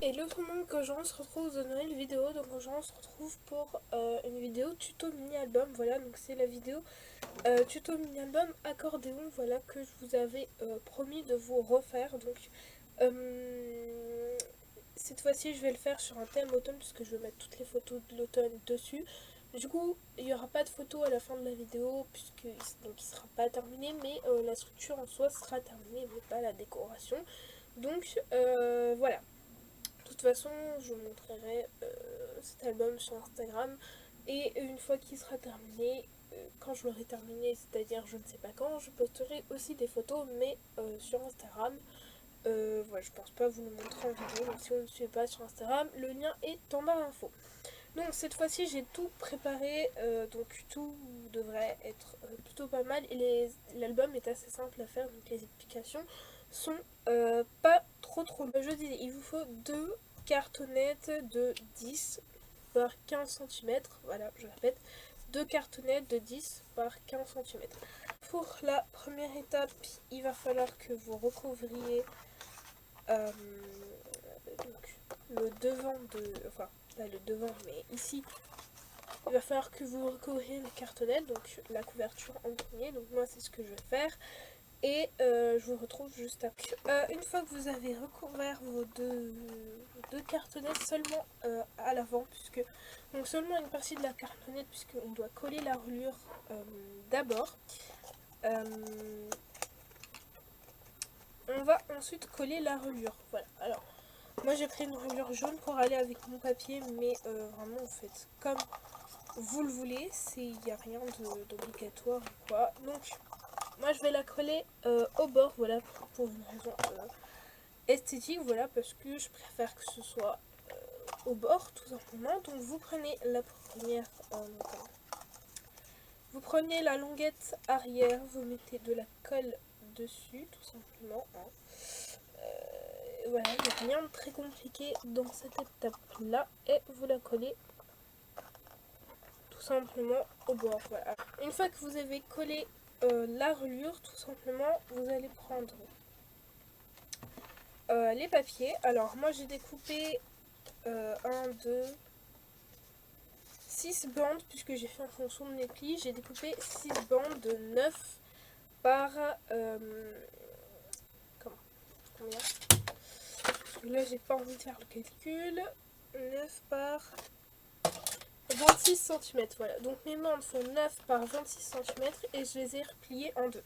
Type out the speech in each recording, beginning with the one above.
Hello tout le monde, quand on se retrouve dans une nouvelle vidéo, donc quand on se retrouve pour une vidéo tuto mini-album, voilà, donc c'est la vidéo tuto mini-album accordéon, voilà, que je vous avais promis de vous refaire, donc cette fois-ci je vais le faire sur un thème automne, puisque je vais mettre toutes les photos de l'automne dessus. Du coup, il n'y aura pas de photos à la fin de la vidéo, puisque donc il sera pas terminé, mais la structure en soi sera terminée, mais pas la décoration. Donc voilà. De toute façon, je vous montrerai cet album sur Instagram et une fois qu'il sera terminé, quand je l'aurai terminé, c'est-à-dire je ne sais pas quand, je posterai aussi des photos mais sur Instagram. Voilà, je pense pas vous le montrer en vidéo, donc si vous ne me suivez pas sur Instagram, le lien est en barre d'infos. Donc cette fois-ci j'ai tout préparé, donc tout devrait être plutôt pas mal et l'album est assez simple à faire, donc les explications sont pas trop longues. Je disais, il vous faut deux cartonnettes de 10 par 15 cm, voilà je répète, deux cartonnettes de 10 par 15 cm. Pour la première étape, il va falloir que vous recouvriez donc, le devant de... enfin, pas le devant, mais ici, il va falloir que vous recouvriez le cartonnette, donc la couverture en premier. Donc moi, c'est ce que je vais faire. Et je vous retrouve juste après. Une fois que vous avez recouvert vos deux cartonnettes seulement à l'avant, puisque donc seulement une partie de la cartonnette, puisqu'on doit coller la reliure d'abord. On va ensuite coller la reliure. Voilà. Alors, moi j'ai pris une reliure jaune pour aller avec mon papier, mais vraiment en fait, comme vous le voulez, il n'y a rien d'obligatoire ou quoi. Donc, moi je vais la coller au bord, voilà, pour une raison esthétique, voilà, parce que je préfère que ce soit au bord, tout simplement. Donc, vous prenez la première, vous prenez la languette arrière, vous mettez de la colle dessus, tout simplement. Hein. Voilà, il n'y a rien de très compliqué dans cette étape-là, et vous la collez tout simplement au bord. Voilà. Une fois que vous avez collé la reliure, tout simplement, vous allez prendre les papiers. Alors, moi j'ai découpé 1, 2, 6 bandes, puisque j'ai fait en fonction de mes plis. J'ai découpé 6 bandes de 9 par. Comment Combien Là, j'ai pas envie de faire le calcul. 9 par 26 cm, voilà. Donc mes bandes font 9 par 26 cm et je les ai repliées en deux.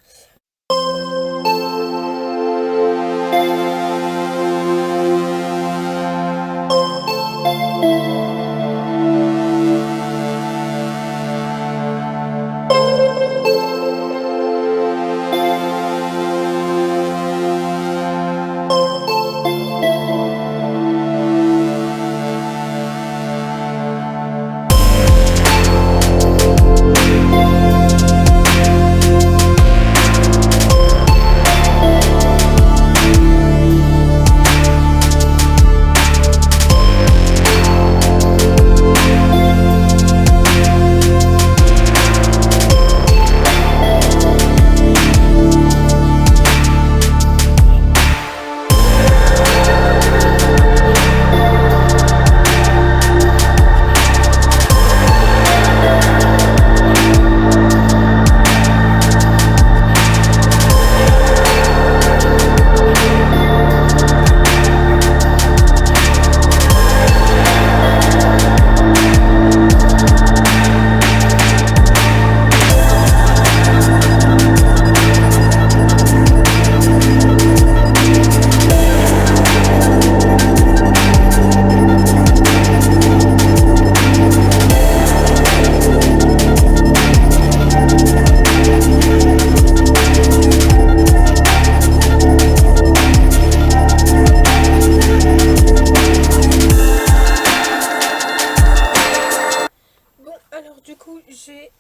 J'ai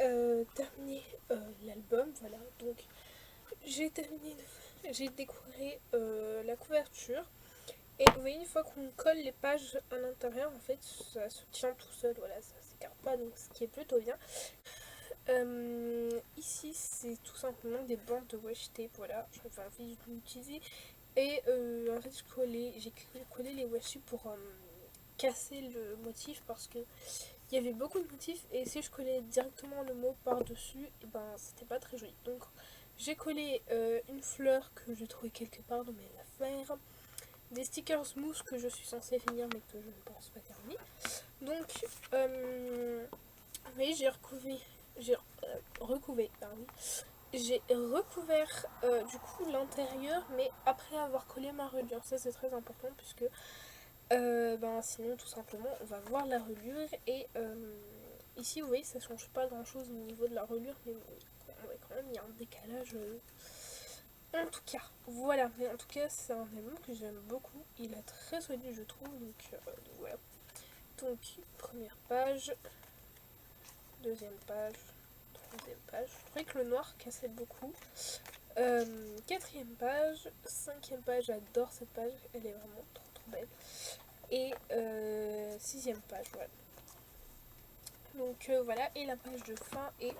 terminé l'album, voilà, donc j'ai terminé, j'ai décoré la couverture, et vous voyez, une fois qu'on colle les pages à l'intérieur, en fait, ça se tient tout seul, voilà, ça s'écarte pas, donc ce qui est plutôt bien. Ici, c'est tout simplement des bandes de washi tape, voilà, j'avais envie d'utiliser Et en fait j'ai collé les washi pour casser le motif parce que il y avait beaucoup de motifs et si je collais directement le mot par dessus, et ben c'était pas très joli. Donc j'ai collé une fleur que j'ai trouvée quelque part dans mes affaires, des stickers mousse que je suis censée finir mais que je ne pense pas terminer. Donc oui, j'ai recouvert, pardon. J'ai recouvert du coup l'intérieur, mais après avoir collé ma reliure. Ça c'est très important puisque ben, sinon tout simplement on va voir la reliure et ici vous voyez ça change pas grand chose au niveau de la reliure, mais bon, quand même il y a un décalage. En tout cas, voilà, mais en tout cas c'est un album que j'aime beaucoup, il est très solide je trouve, donc voilà. Donc première page, deuxième page, troisième page, je trouvais que le noir cassait beaucoup. Quatrième page, cinquième page, j'adore cette page, elle est vraiment trop belle. Et sixième page, voilà. Donc voilà, et la page de fin. Et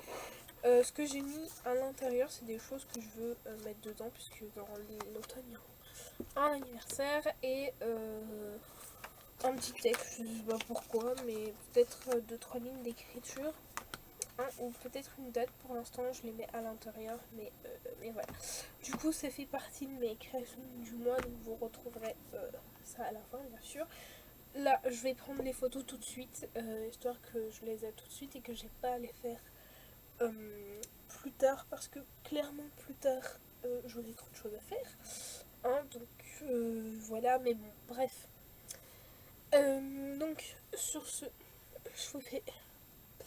ce que j'ai mis à l'intérieur, c'est des choses que je veux mettre dedans, puisque dans l'automne, il y a un anniversaire et un petit texte, je sais pas pourquoi, mais peut-être 2-3 lignes d'écriture. Ou peut-être une date, pour l'instant je les mets à l'intérieur, mais voilà. Du coup ça fait partie de mes créations du mois, donc vous retrouverez ça à la fin bien sûr. Là je vais prendre les photos tout de suite, histoire que je les ai tout de suite et que j'ai pas à les faire plus tard, parce que clairement plus tard j'aurai trop de choses à faire. Donc voilà, mais bon, bref. Donc sur ce, je vous fais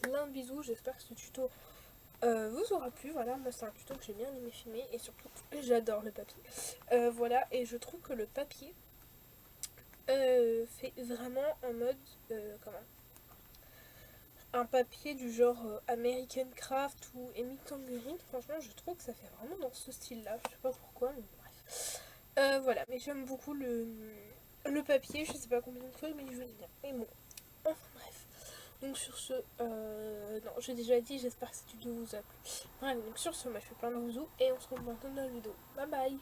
plein de bisous, j'espère que ce tuto vous aura plu. Voilà, moi c'est un tuto que j'ai bien aimé filmer et surtout j'adore le papier. Voilà, et je trouve que le papier fait vraiment en mode comment, un papier du genre American Craft ou Amy Tangerine. Franchement je trouve que ça fait vraiment dans ce style là, je sais pas pourquoi, mais bref. Voilà, mais j'aime beaucoup le papier, je sais pas combien de fois mais je l'aime bien, mais bon, enfin bref. Donc sur ce, non, j'ai déjà dit, j'espère que cette vidéo vous a plu. Bref, donc sur ce, moi je fais plein de bisous et on se retrouve dans une autre vidéo. Bye bye.